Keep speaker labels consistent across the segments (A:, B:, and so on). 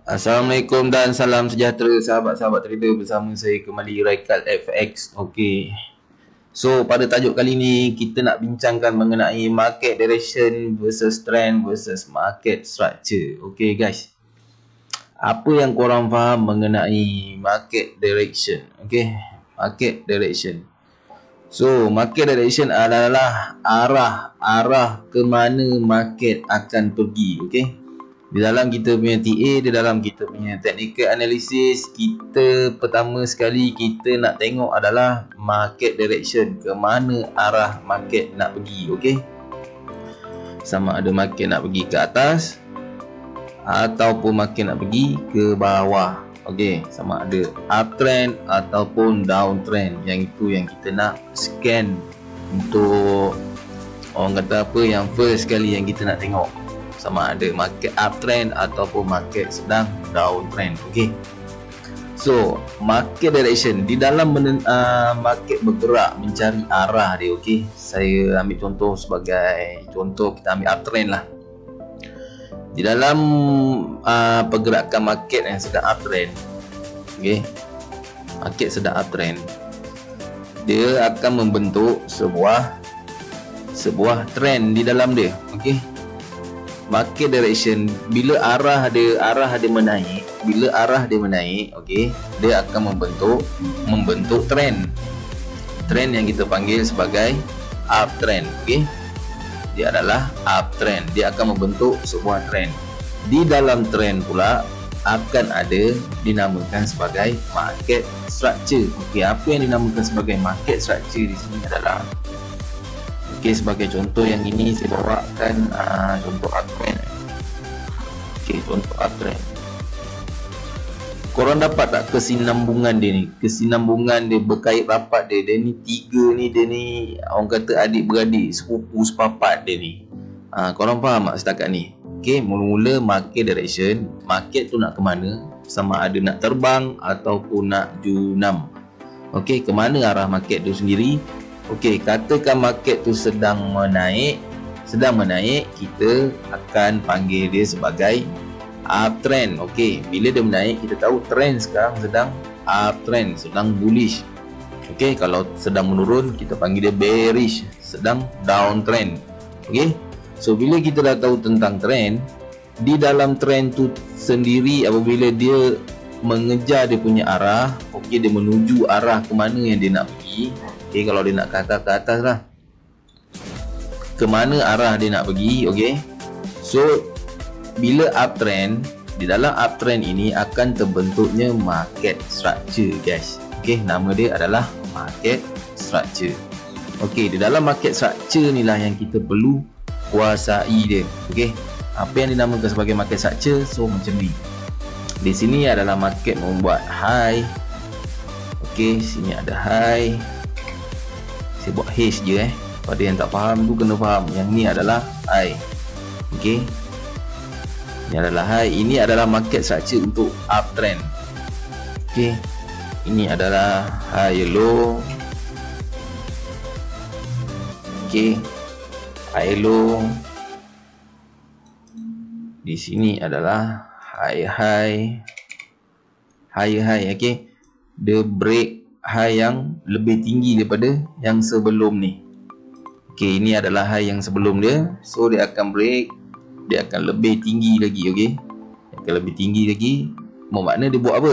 A: Assalamualaikum dan salam sejahtera sahabat-sahabat trader, bersama saya kembali Raikal FX. Okey. So pada tajuk kali ni kita nak bincangkan mengenai market direction versus trend versus market structure. Okey guys. Apa yang korang faham mengenai market direction? Okey, market direction. So market direction adalah arah ke mana market akan pergi. Okey. Di dalam kita punya TA, di dalam kita punya technical analysis, kita pertama sekali kita nak tengok adalah market direction, ke mana arah market nak pergi. Okey, sama ada market nak pergi ke atas ataupun market nak pergi ke bawah. Okey, sama ada uptrend ataupun downtrend. Yang itu yang kita nak scan untuk, orang kata apa, yang first sekali yang kita nak tengok, sama ada market uptrend ataupun market sedang downtrend. Okey. So, market direction di dalam market bergerak mencari arah dia. Okey. Saya ambil contoh, sebagai contoh kita ambil uptrend lah. Di dalam pergerakan market yang sedang uptrend, okey, market sedang uptrend, dia akan membentuk sebuah trend di dalam dia. Okey. Market direction, bila arah dia menaik, okey, dia akan membentuk trend yang kita panggil sebagai uptrend. Okey, dia adalah uptrend, dia akan membentuk sebuah trend. Di dalam trend pula akan ada dinamakan sebagai market structure. Okey, apa yang dinamakan sebagai market structure di sini adalah, okey, sebagai contoh yang ini saya bawakan contoh uptrend. Okey, contoh uptrend. Korang dapat tak kesinambungan dia ni? Kesinambungan dia, berkait rapat dia. Dia ni tiga ni, dia ni orang kata adik-beradik, sepupu sepapat dia ni. Korang faham tak setakat ni? Okey, mula-mula market direction, market tu nak ke mana? Sama ada nak terbang ataupun nak junam. Okey, ke mana arah market tu sendiri? Okey, katakan market tu sedang menaik, kita akan panggil dia sebagai uptrend. Okey, bila dia menaik, kita tahu trend sekarang sedang uptrend, sedang bullish. Okey, kalau sedang menurun, kita panggil dia bearish, sedang downtrend. Okey, so bila kita dah tahu tentang trend, di dalam trend tu sendiri, apabila dia mengejar dia punya arah, okey, dia menuju arah ke mana yang dia nak pergi. Okey, kalau dia nak ke atas lah, ke mana arah dia nak pergi. Okey, so bila uptrend, di dalam uptrend ini akan terbentuknya market structure guys. Okey, nama dia adalah market structure. Okey, di dalam market structure ni lah yang kita perlu kuasai dia. Okey, apa yang dinamakan sebagai market structure? So macam ni, di sini adalah market membuat high. Okey, sini ada high. Saya buat H je pada yang tak faham tu kena faham. Yang ni adalah high. Okey, ini adalah high. Ini adalah market structure untuk uptrend. Okey, ini adalah high low. Okey, high low. Di sini adalah high high. Okey, dia break high yang lebih tinggi daripada yang sebelum ni. Okey, ini adalah high yang sebelum dia. So dia akan break, dia akan lebih tinggi lagi. Okey, dia akan lebih tinggi lagi. Bermakna dia buat apa?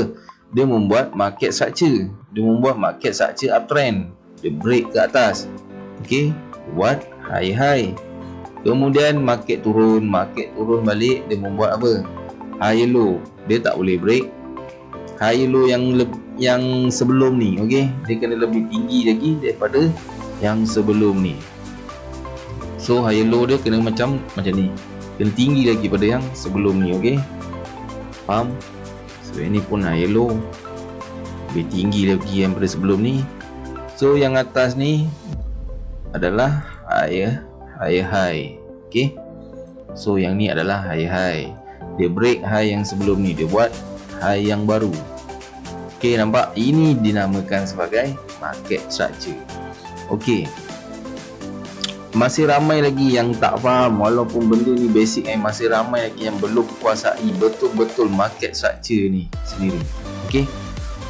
A: Dia membuat market structure. Dia membuat market structure uptrend. Dia break ke atas. Okey, buat high. Kemudian market turun balik. Dia membuat apa? High low. Dia tak boleh break high low yang sebelum ni. Okey, dia kena lebih tinggi lagi daripada yang sebelum ni. So high low dia kena macam ni, kena tinggi lagi pada yang sebelum ni. Okey, faham? So ini pun high low, lebih tinggi lagi yang pada sebelum ni. So yang atas ni adalah high. Okey, so yang ni adalah high. Dia break high yang sebelum ni, dia buat high yang baru. Okey, nampak? Ini dinamakan sebagai market structure. Okey, masih ramai lagi yang tak faham, walaupun benda ni basic masih ramai lagi yang belum kuasai betul-betul market structure ni sendiri. Okey.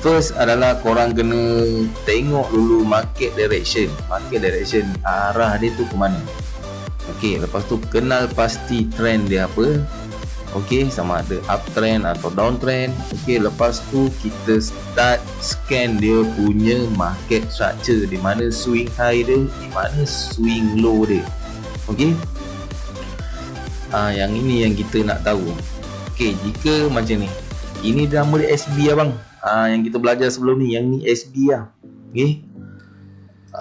A: First adalah korang kena tengok dulu market direction. Market direction arah dia tu ke mana. Okey, lepas tu kenal pasti trend dia apa. Okey, sama ada uptrend atau downtrend. Okey, lepas tu kita start scan dia punya market structure, di mana swing high dia, di mana swing low dia. Okey. Yang ini yang kita nak tahu. Okey, jika macam ni. Ini nama dia SB abang. Yang kita belajar sebelum ni, yang ni SB lah. Okey.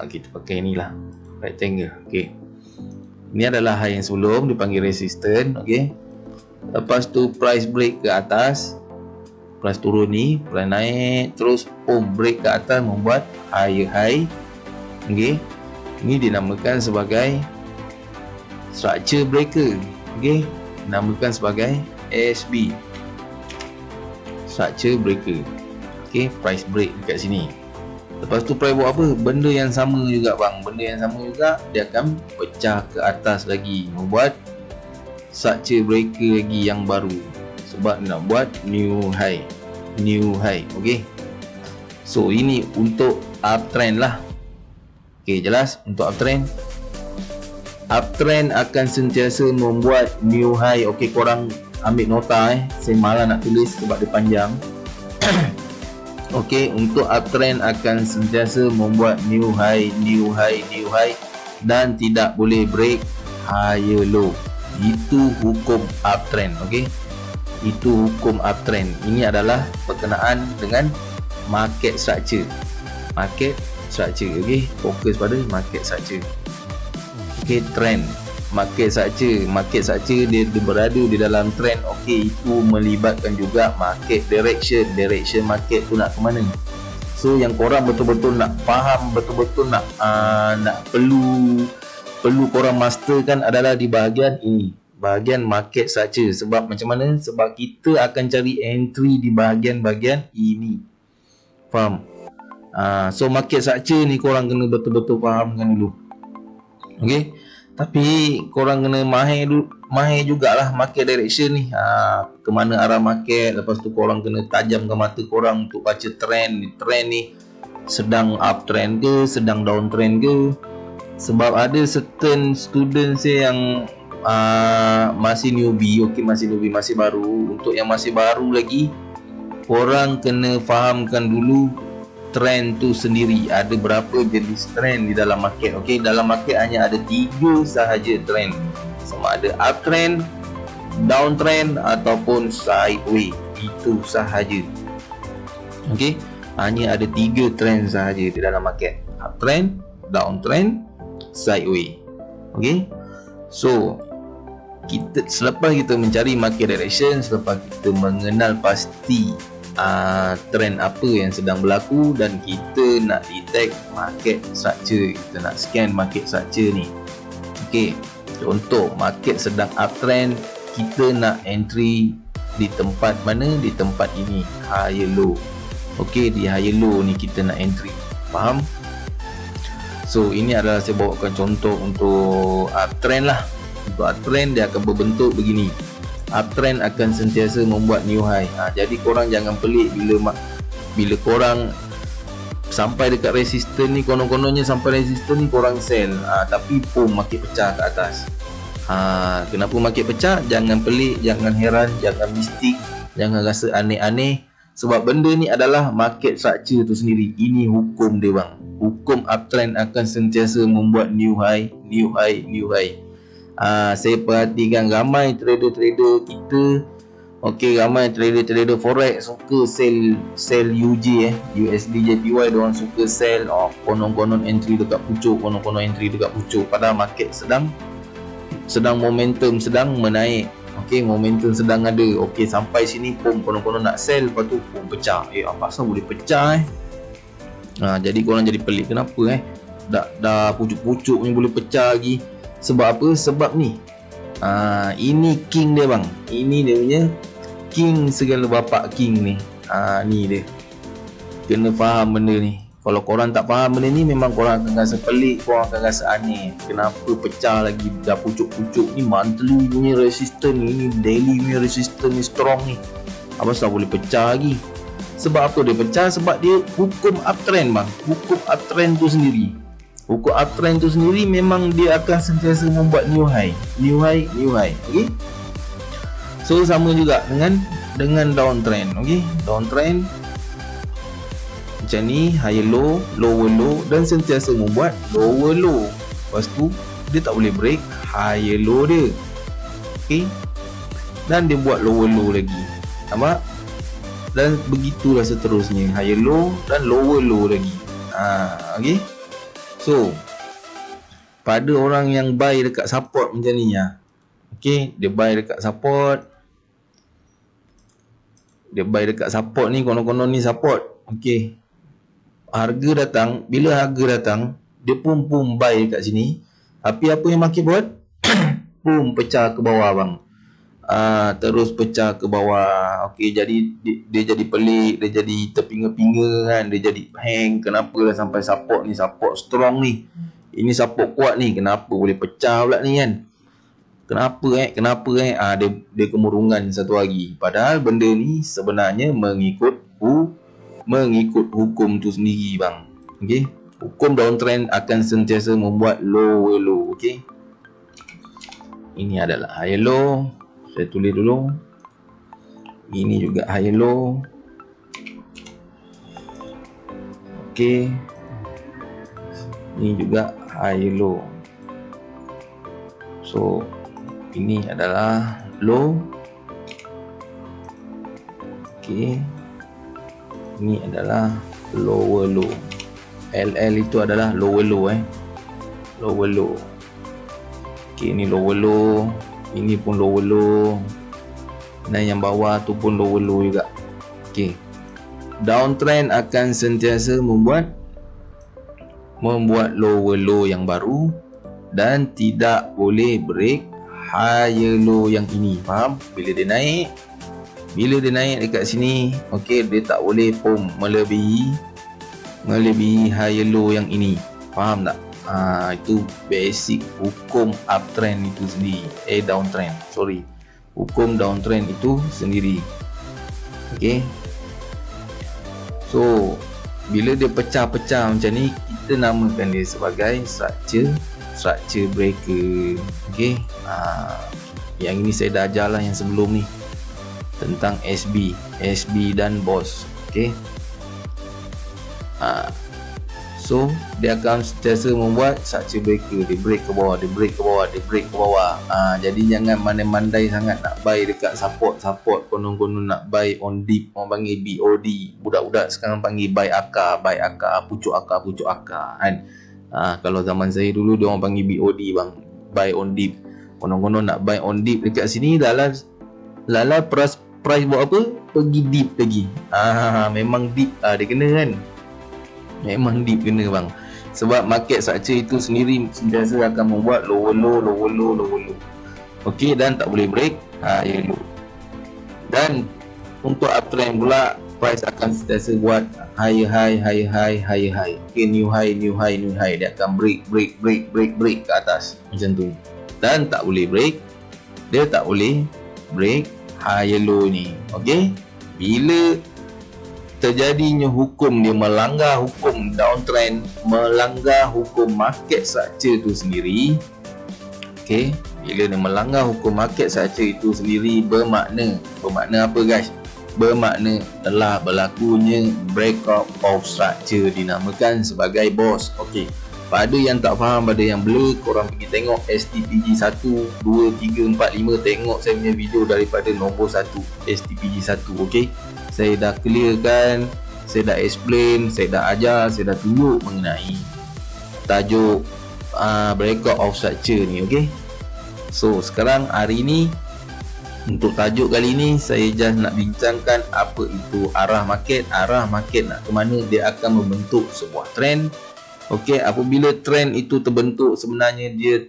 A: Kita pakai ni lah, rectangle. Okey. Ini adalah high yang sebelum dipanggil resistance. Okey. Lepas tu price break ke atas, price turun ni, price naik, terus break ke atas membuat higher high. Okey. Ini dinamakan sebagai structure breaker. Okey. Dinamakan sebagai SB, structure breaker. Okey, price break dekat sini. Lepas tu price buat apa? Benda yang sama juga bang. Benda yang sama juga, dia akan pecah ke atas lagi, membuat structure breaker lagi yang baru, sebab nak buat new high. Okey. So ini untuk uptrend lah. Okey, jelas untuk uptrend. Uptrend akan sentiasa membuat new high. Okey, korang ambil nota saya malas nak tulis sebab dia panjang. Okey, untuk uptrend akan sentiasa membuat new high dan tidak boleh break higher low. Itu hukum uptrend. Okey, itu hukum uptrend. Ini adalah berkenaan dengan market structure. Okey, fokus pada market structure. Okey, trend, market structure dia berada di dalam trend. Okey, itu melibatkan juga market direction market tu nak ke mana. So yang korang betul-betul nak faham, betul-betul nak perlu korang masterkan adalah di bahagian ini, bahagian market structure. Sebab macam mana? Sebab kita akan cari entry di bahagian-bahagian ini. Faham? So market structure ni korang kena betul-betul fahamkan dulu. Okey. Tapi korang kena mahir jugalah market direction ni. Ke mana arah market. Lepas tu korang kena tajamkan mata korang untuk baca trend ni sedang uptrend ke, sedang downtrend ke. Sebab ada certain students yang masih newbie. Okey, masih baru. Untuk yang masih baru lagi, korang kena fahamkan dulu trend tu sendiri. Ada berapa jenis trend di dalam market. Okey, dalam market hanya ada 3 sahaja trend. Sama ada uptrend, downtrend ataupun sideways. Itu sahaja. Okey, hanya ada 3 trend sahaja di dalam market. Uptrend, downtrend, sideways. Okey. So selepas kita mencari market direction, selepas kita mengenal pasti trend apa yang sedang berlaku, dan kita nak detect market structure, kita nak scan market structure ni. Okey, contoh market sedang uptrend, kita nak entry di tempat mana? Di tempat ini, higher low. Okey, di higher low ni kita nak entry. Faham? So ini adalah saya bawakan contoh untuk uptrend lah. Untuk uptrend dia akan berbentuk begini. Uptrend akan sentiasa membuat new high. Jadi korang jangan pelik bila korang sampai dekat resistance ni, konon-kononnya sampai resistance ni korang sell, tapi market pecah ke atas. Kenapa market pecah? Jangan pelik, jangan heran, jangan mistik, jangan rasa aneh-aneh. Sebab benda ni adalah market structure tu sendiri. Ini hukum dia bang. Hukum uptrend akan sentiasa membuat new high. Saya perhatikan ramai trader-trader kita. Okey, ramai trader-trader forex suka sell UJ USD JPY. Diorang suka sell konon-konon entry dekat pucuk, padahal market sedang momentum sedang menaik. Okey, momentum sedang ada. Okey, sampai sini konon-konon nak sell, lepas tu pecah. Apa asal boleh pecah jadi korang jadi pelik, kenapa dah pucuk-pucuk ni boleh pecah lagi. Sebab apa? Sebab ni ini king dia bang. Ini dia punya king, segala bapak king ni. Ni dia. Kena faham benda ni. Kalau korang tak faham benda ni, memang korang akan rasa pelik, korang akan rasa aneh. Kenapa pecah lagi dah pucuk-pucuk ni, monthly punya resistance ni, daily punya resistance ni strong ni, apa sebab boleh pecah lagi? Sebab apa dia pecah? Sebab dia hukum uptrend bang. Hukum uptrend tu sendiri. Hukum uptrend tu sendiri memang dia akan sentiasa membuat new high. New high, new high. Okay? So sama juga dengan downtrend. Okay? Downtrend macam ni, higher low, lower low, dan sentiasa membuat lower low. Lepas tu dia tak boleh break higher low dia. Okay? Dan dia buat lower low lagi. Nampak? Dan begitulah seterusnya, higher low dan lower low lagi. Okay? So pada orang yang buy dekat support macam ni ya. Okay, dia buy dekat support. Dia buy dekat support ni, konon-konon ni support. Okay, harga datang, bila harga datang, dia pun buy dekat sini. Tapi apa yang market buat? Pecah ke bawah bang. Terus pecah ke bawah. Okey, jadi dia jadi pelik, dia jadi terpinga-pinga kan, dia jadi hang. Kenapa lah sampai support ni, support strong ni, ini support kuat ni, kenapa boleh pecah pula ni kan? Kenapa dia kemurungan satu hari. Padahal benda ni sebenarnya mengikut hukum tu sendiri bang. Okey, hukum downtrend akan sentiasa membuat lower low. Okey, ini adalah high low. Saya tulis dulu. Ini juga high low. Okey, ini juga high low. So ini adalah low. Okey, ini adalah lower low. LL itu adalah lower low lower low. Okey, ini lower low, ini pun lower low, dan yang bawah tu pun lower low juga. Okey, downtrend akan sentiasa membuat lower low yang baru dan tidak boleh break higher low yang ini. Faham? Bila dia naik dekat sini, okey, dia tak boleh melebihi higher low yang ini. Faham tak? Itu basic hukum uptrend itu sendiri. Downtrend, sorry. Hukum downtrend itu sendiri. Okey. So, bila dia pecah-pecah macam ni, kita namakan dia sebagai structure breaker. Okey. Yang ini saya dah ajar lah yang sebelum ni tentang SB dan BOS. Okey. So dia akan sentiasa membuat structure breaker. Dia break ke bawah, dia break ke bawah, dia break ke bawah. Jadi jangan mandai-mandai sangat nak buy dekat support. Konon-konon nak buy on dip, orang panggil BOD. Budak-budak sekarang panggil buy akar, pucuk akar kan. Kalau zaman saya dulu dia orang panggil BOD bang, buy on dip. Konon-konon nak buy on dip dekat sini, lala price buat apa? Pergi dip lagi. Memang dip dia kena kan. Memang deep kena bang. Sebab market structure itu sendiri sentiasa akan membuat lower low. Okey, dan tak boleh break higher low. Dan untuk uptrend pula, price akan sentiasa buat higher high. Okey, new high. Dia akan break ke atas macam tu. Dan tak boleh break, dia tak boleh break higher low ni. Okey, bila terjadinya hukum, dia melanggar hukum downtrend, melanggar hukum market structure itu sendiri. Okey, bila dia melanggar hukum market structure itu sendiri, bermakna apa guys? Bermakna telah berlakunya breakout of structure, dinamakan sebagai BOS. Okey, pada yang tak faham, pada yang blur, korang pergi tengok STPG 1, 2, 3, 4, 5. Tengok saya punya video daripada nombor 1, STPG 1. Okey, saya dah clearkan, saya dah explain, saya dah ajar, saya dah tunjuk mengenai tajuk breakout of structure ni. Okey, so sekarang hari ni untuk tajuk kali ni saya just nak bincangkan apa itu arah market. Arah market nak ke mana? Dia akan membentuk sebuah trend. Okey, apabila trend itu terbentuk, sebenarnya dia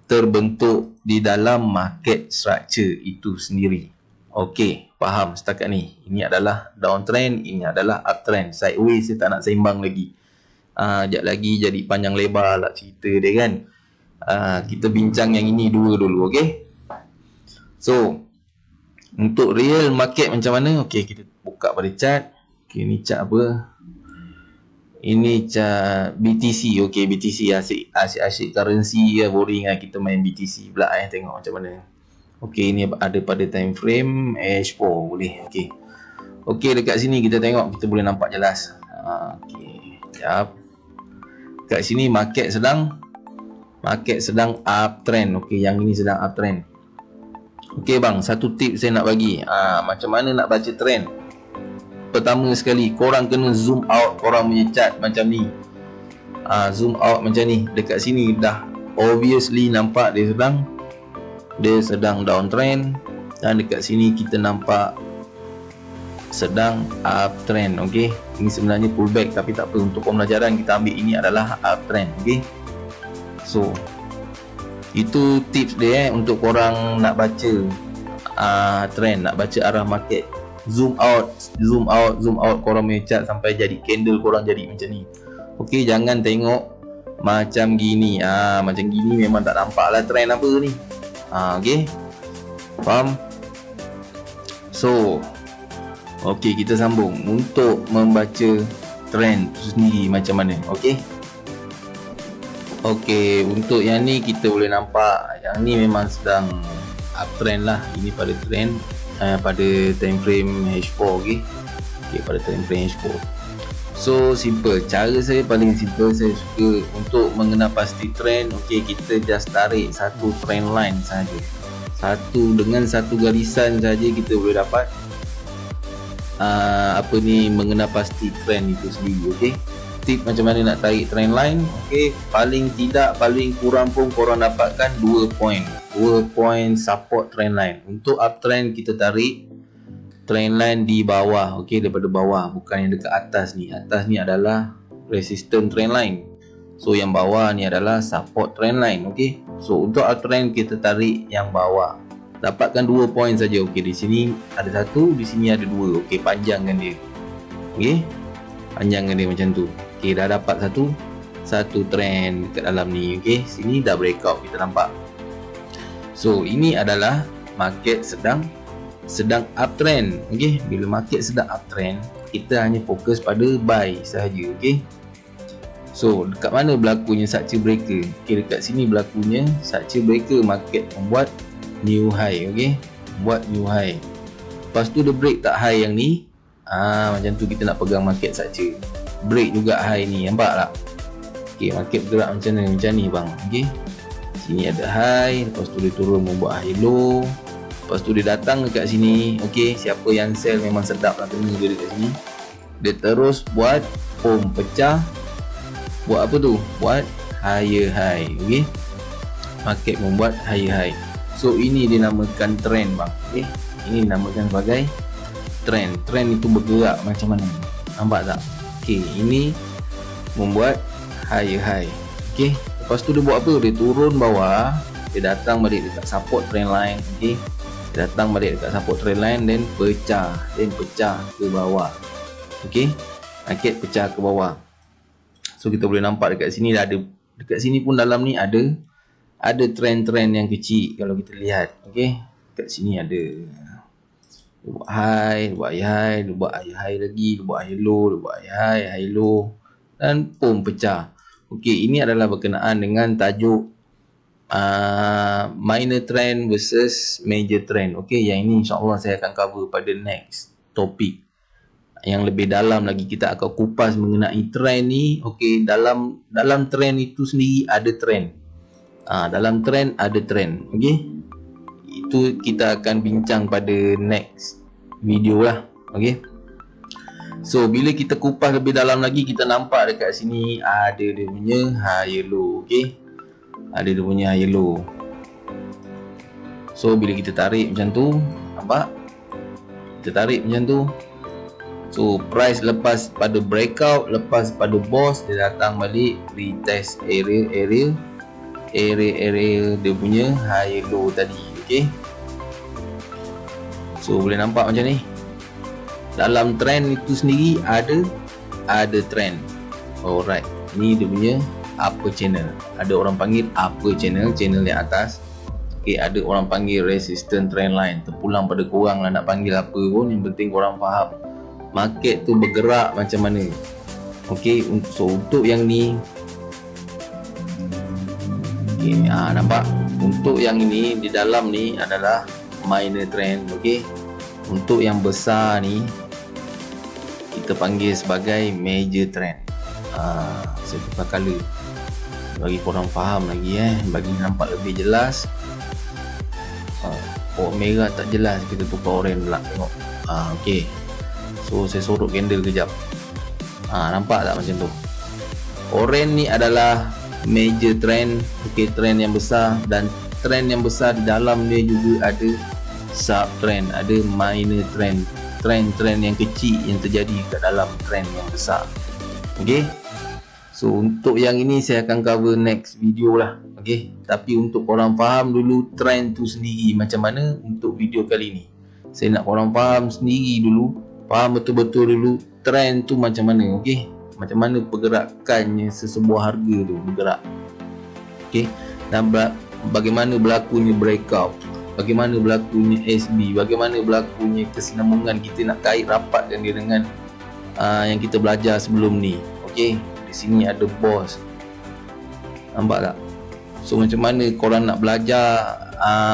A: terbentuk di dalam market structure itu sendiri. Okey, faham setakat ni. Ini adalah downtrend, ini adalah uptrend. Sideways saya tak nak seimbang lagi. Sekejap lagi jadi panjang lebar lah cerita dia kan. Kita bincang yang ini dua dulu, okey. So untuk real market macam mana? Okey, kita buka pada chart. Okey, ni chart apa? Ini chart BTC. Okey, BTC asyik currency ya, boring lah kita main BTC pula tengok macam mana. Okey, ini ada pada time frame H4 boleh. Okey. Okey, dekat sini kita tengok, kita boleh nampak jelas. Okey, sekejap. Kat sini market sedang uptrend. Okey, yang ini sedang uptrend. Okey bang, satu tip saya nak bagi. Macam mana nak baca trend? Pertama sekali, korang kena zoom out korang punya chart macam ni. Zoom out macam ni. Dekat sini dah obviously nampak dia sedang downtrend, dan dekat sini kita nampak sedang uptrend. Okey, ini sebenarnya pullback tapi tak apa, untuk pembelajaran kita ambil ini adalah uptrend. Okey, so itu tips dia untuk korang nak baca trend, nak baca arah market. Zoom out korang punya chart sampai jadi candle korang jadi macam ni. Okey, jangan tengok macam gini. Macam gini memang tak nampak lah trend apa ni. Okey, faham? So okey, kita sambung untuk membaca trend tu sendiri macam mana. Okey, okey, untuk yang ni kita boleh nampak yang ni memang sedang uptrend lah. Ini pada trend pada time frame H4. Okey, pada time frame H4. So simple, cara saya paling simple, saya suka untuk mengenal pasti trend. Okey, kita just tarik satu trend line saja. Dengan satu garisan saja kita boleh dapat mengenal pasti trend itu sendiri. Okey, tip macam mana nak tarik trend line. Okey, paling kurang pun korang dapatkan 2 point support trend line. Untuk uptrend kita tarik trend line di bawah. Okey, daripada bawah, bukan yang dekat atas ni. Atas ni adalah resistance trend line. So yang bawah ni adalah support trend line. Okey, so untuk uptrend kita tarik yang bawah. Dapatkan 2 point saja. Okey, di sini ada satu, di sini ada dua. Okey, panjangkan dia. Okey, panjangkan dia macam tu. Okey, dah dapat satu trend dekat dalam ni. Okey, sini dah breakout kita nampak. So ini adalah market sedang uptrend. Okey, bila market sedang uptrend, kita hanya fokus pada buy sahaja. Okey, so dekat mana berlakunya structure breaker? Okey, dekat sini berlakunya structure breaker, market membuat new high. Okey, buat new high, lepas tu dia break tak high yang ni. Macam tu kita nak pegang market structure. Break juga high ni, nampak tak? Okey, market bergerak macam ni bang. Okey, sini ada high, lepas tu dia turun membuat high low. Lepas tu dia datang dekat sini. Okey, siapa yang sell memang sedap lah kena dia dekat sini. Dia terus buat pecah. Buat apa tu? Buat higher high. Okey, market membuat higher high. So ini dinamakan trend bang. Okey, ini dinamakan sebagai trend. Trend itu bergerak macam mana? Nampak tak? Okey, ini membuat higher high. Okey, lepas tu dia buat apa? Dia turun bawah, dia datang balik dekat support trend line. Okey, datang balik dekat support trend line, dan pecah ke bawah. Okey, market pecah ke bawah. So kita boleh nampak dekat sini dah ada, dekat sini pun dalam ni ada trend-trend yang kecil kalau kita lihat. Okey, dekat sini ada dia buat high, dia buat high, dia buat high lagi, dia buat high low, dia buat high low, dan pecah. Okey, ini adalah berkenaan dengan tajuk minor trend versus major trend. Okey, yang ini insya-Allah saya akan cover pada next topik yang lebih dalam lagi. Kita akan kupas mengenai trend ni. Okey, dalam trend itu sendiri ada trend. Dalam trend ada trend. Okey, itu kita akan bincang pada next video lah. Okey, so bila kita kupas lebih dalam lagi, kita nampak dekat sini ada dia punya high low. Okey, ada dia punya high low. So bila kita tarik macam tu, nampak? Kita tarik macam tu. So price lepas pada breakout, lepas pada boss, dia datang balik retest area dia punya high low tadi. Okey, So boleh nampak macam ni. Dalam trend itu sendiri ada trend. Alright, ni dia punya upper channel. Ada orang panggil upper channel, channel yang atas. Okay, ada orang panggil resistance trend line. Terpulang pada korang lah nak panggil apa pun, yang penting korang faham market tu bergerak macam mana. Okay, so untuk yang ni, okay, nampak? Untuk yang ini di dalam ni adalah minor trend. Okay, untuk yang besar ni kita panggil sebagai major trend. Saya tukar color bagi korang faham lagi, bagi nampak lebih jelas. Merah tak jelas, kita tukar orange pula. Tengok. Okey. So saya sorot candle kejap. Nampak tak macam tu? Orange ni adalah major trend. Okey, trend yang besar, dan trend yang besar di dalam dia juga ada sub trend, ada minor trend, trend yang kecil yang terjadi kat dalam trend yang besar. Okey. So untuk yang ini saya akan cover next video lah. Okey. Tapi untuk korang faham dulu trend tu sendiri macam mana untuk video kali ni. Saya nak korang faham sendiri dulu, faham betul-betul dulu trend tu macam mana. Okey. Macam mana pergerakannya sesebuah harga tu bergerak. Okey. Dan bagaimana berlakunya breakout, bagaimana berlakunya SB, bagaimana berlakunya kesinambungan, kita nak kait rapatkan dia dengan yang kita belajar sebelum ni. Okey. Di sini ada boss. Nampak tak? So macam mana korang nak belajar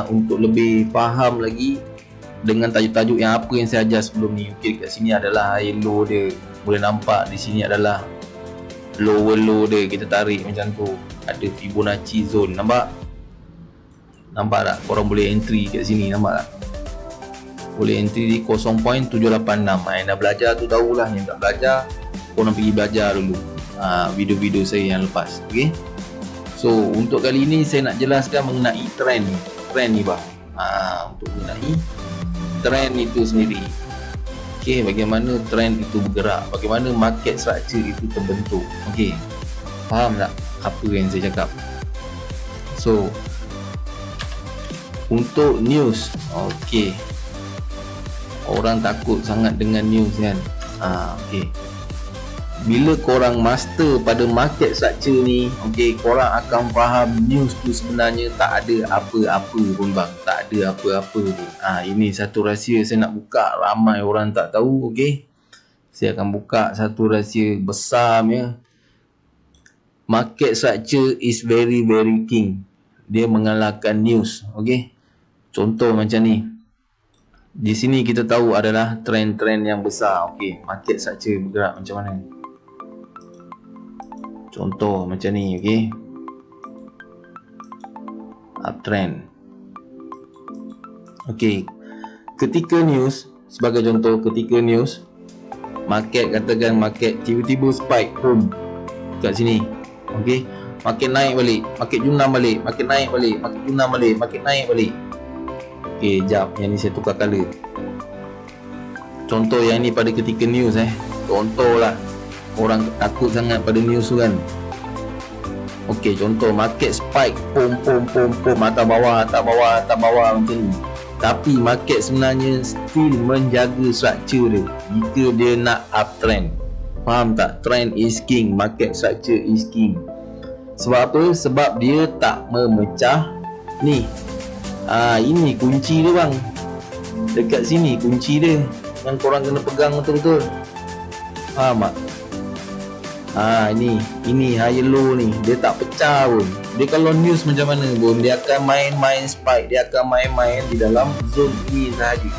A: untuk lebih faham lagi dengan tajuk-tajuk yang apa yang saya ajar sebelum ni. Okey, kat sini adalah high low dia. Boleh nampak di sini adalah lower low dia. Kita tarik macam tu. Ada Fibonacci zone. Nampak? Nampak tak? Korang boleh entry kat sini. Nampak tak? Boleh entry di 0.786. Yang dah belajar tu tahulah. Yang tak belajar, korang pergi belajar dulu video-video saya yang lepas. Okay. So untuk kali ini saya nak jelaskan mengenai trend ni bang. Untuk mengenai trend itu sendiri. Okay, bagaimana trend itu bergerak, bagaimana market structure itu terbentuk. Okay, faham tak apa yang saya cakap? So untuk news, okay, orang takut sangat dengan news kan. Okay, bila korang master pada market structure ni, okay, korang akan faham news tu sebenarnya tak ada apa-apa pun bang. Tak ada apa-apa pun. Ini satu rahsia saya nak buka, ramai orang tak tahu. Okay, saya akan buka satu rahsia besar ya. Market structure is very king. Dia mengalahkan news. Okay, contoh macam ni. Di sini kita tahu adalah trend-trend yang besar. Okay, market structure bergerak macam mana. Contoh macam ni, okey. Uptrend. Okey. Ketika news, sebagai contoh, ketika news, market, katakan market tiba-tiba spike, boom, kat sini. Okey. Market naik balik, market junam balik, market naik balik, market junam balik, market naik balik. Okey, jap, yang ni saya tukar color. Contoh yang ni pada ketika news Contoh lah. Orang takut sangat pada news tu kan. Okey, contoh market spike, pom atas bawah macam ni. Tapi market sebenarnya still menjaga structure dia jika dia nak uptrend. Faham tak? Trend is king, market structure is king. Sebab apa? Sebab dia tak memecah ni. Ini kunci dia bang. Dekat sini kunci dia yang korang kena pegang betul-betul. Faham tak? Ini high low ni, dia tak pecah pun. Dia kalau news macam mana pun, dia akan main spike, dia akan main di dalam zone ini sahaja.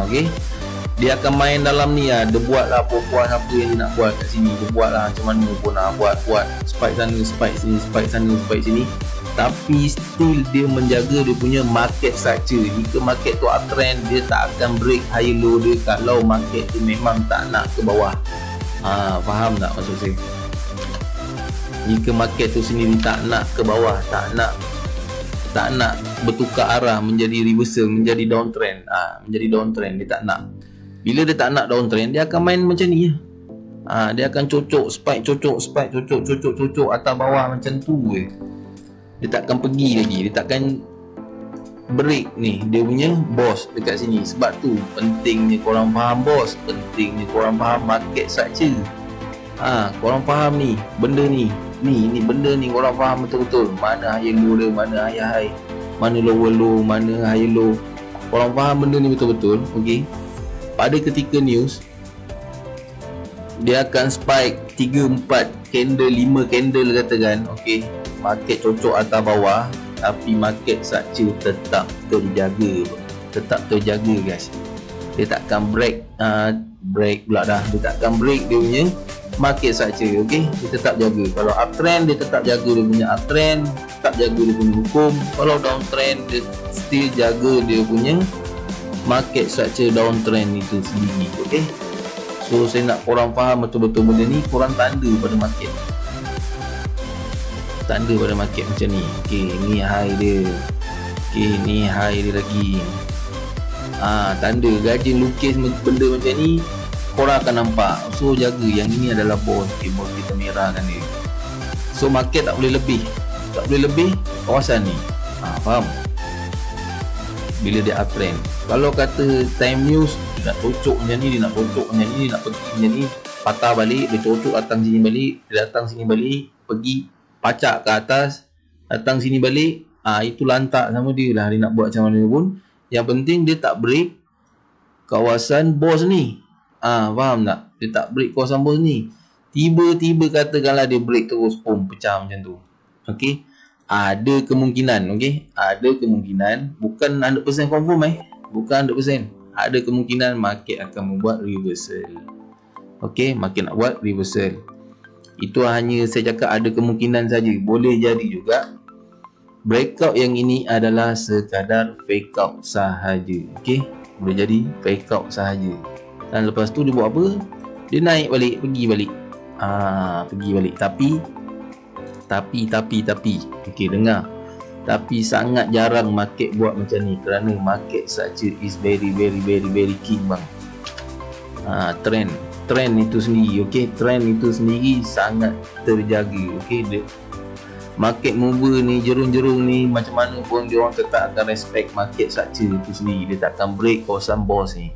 A: Okey. Dia akan main dalam ni dia buatlah puas apa yang dia nak buat kat sini. Dia buatlah macam mana pun buat spike sana, spike sini, spike sana, spike sini. Tapi still dia menjaga dia punya market structure. Jika market tu uptrend, dia tak akan break high low dia kalau market tu memang tak nak ke bawah. Faham tak maksud saya? Jika market tu sendiri tak nak ke bawah, tak nak bertukar arah menjadi reversal, menjadi downtrend, dia tak nak. Bila dia tak nak downtrend, dia akan main macam ni. Dia akan cocok spike, cocok atas bawah macam tu. Dia takkan pergi lagi, dia takkan break ni dia punya boss dekat sini. Sebab tu pentingnya korang faham boss, pentingnya korang faham market structure. Korang faham ni benda ni benda ni korang faham betul-betul. Mana high low dia, mana high high, mana lower low, mana high low. Korang faham benda ni betul-betul. Okey, pada ketika news dia akan spike 3, 4 candle, 5 candle katakan. Okey, market cocok atas bawah, tapi market structure tetap terjaga guys. Dia takkan break pula dah. Dia takkan break dia punya market structure. Okey, dia tetap jaga. Kalau uptrend dia tetap jaga dia punya uptrend, tetap jaga dia punya hukum. Kalau downtrend dia still jaga dia punya market structure downtrend itu sendiri. Okey, so saya nak korang faham betul-betul benda ni. Korang tanda pada market, tanda pada market macam ni. Okey, ni high dia. Okey, ni high dia lagi. Tanda gajin lukis benda macam ni korang akan nampak. So jaga, yang ini adalah boss. Okay, boss kita merahkan dia. So market tak boleh lebih, tak boleh lebih kawasan ni. Faham? Bila dia uptrend. Kalau kata time news dia nak cocok macam ni, dia nak cocok macam ni, dia nak pergi macam ni, patah balik, dia cocok datang sini balik, dia datang sini balik, pergi pacak ke atas, datang sini balik. Itu lantak sama dia lah, dia nak buat macam mana pun. Yang penting dia tak break kawasan boss ni. Faham tak? Dia tak break kawasan boss ni. Tiba-tiba katakanlah dia break terus, pecah macam tu. Okey, ada kemungkinan. Okey, ada kemungkinan, bukan 100% confirm bukan 100%. Ada kemungkinan market akan membuat reversal. Okey, market nak buat reversal. Itu hanya saya cakap ada kemungkinan saja. Boleh jadi juga breakout yang ini adalah sekadar fake out sahaja. Okey, boleh jadi fake out sahaja. Dan lepas tu dia buat apa? Dia naik balik, pergi balik. Pergi balik. Tapi okey, dengar. Tapi sangat jarang market buat macam ni, kerana market structure is very key bang. Trend itu sendiri, okey, trend itu sendiri sangat terjaga. Okey, market mover ni, jerung-jerung ni, macam mana pun dia orang tetap akan respect market structure itu sendiri. Dia takkan break kawasan boss ni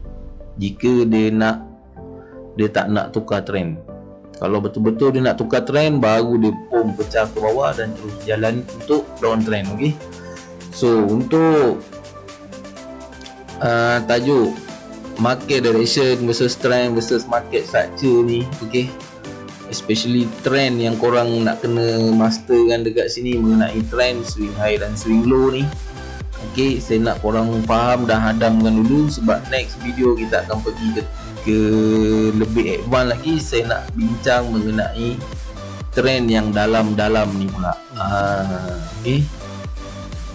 A: jika dia tak nak tukar trend. Kalau betul-betul dia nak tukar trend, baru dia pecah ke bawah dan terus jalan untuk downtrend. Okey, so untuk tajuk market direction versus trend versus market structure ni, okey, especially trend yang korang nak kena masterkan dekat sini mengenai trend swing high dan swing low ni. Okey, saya nak korang faham dan hadamkan dulu, sebab next video kita akan pergi ke lebih advance lagi. Saya nak bincang mengenai trend yang dalam-dalam ni pula. Okey,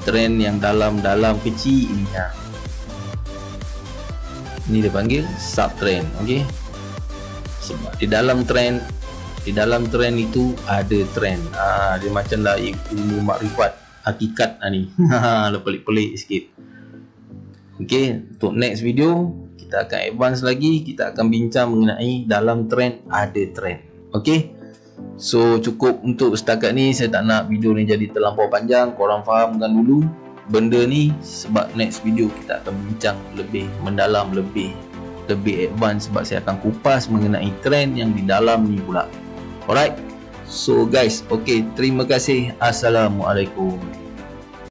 A: trend yang dalam-dalam kecil ni ni dia panggil sub trend. Okey, sebab di dalam trend itu ada trend. Dia macam lah ilmu makrifat hakikat ni. Pelik-pelik sikit. Okey, untuk next video kita akan advance lagi. Kita akan bincang mengenai dalam trend ada trend. Okey, so cukup untuk setakat ni. Saya tak nak video ni jadi terlampau panjang. Korang fahamkan dulu benda ni, sebab next video kita akan bincang lebih mendalam, lebih advance, sebab saya akan kupas mengenai trend yang di dalam ni pula. Alright, so guys, okay, terima kasih. Assalamualaikum.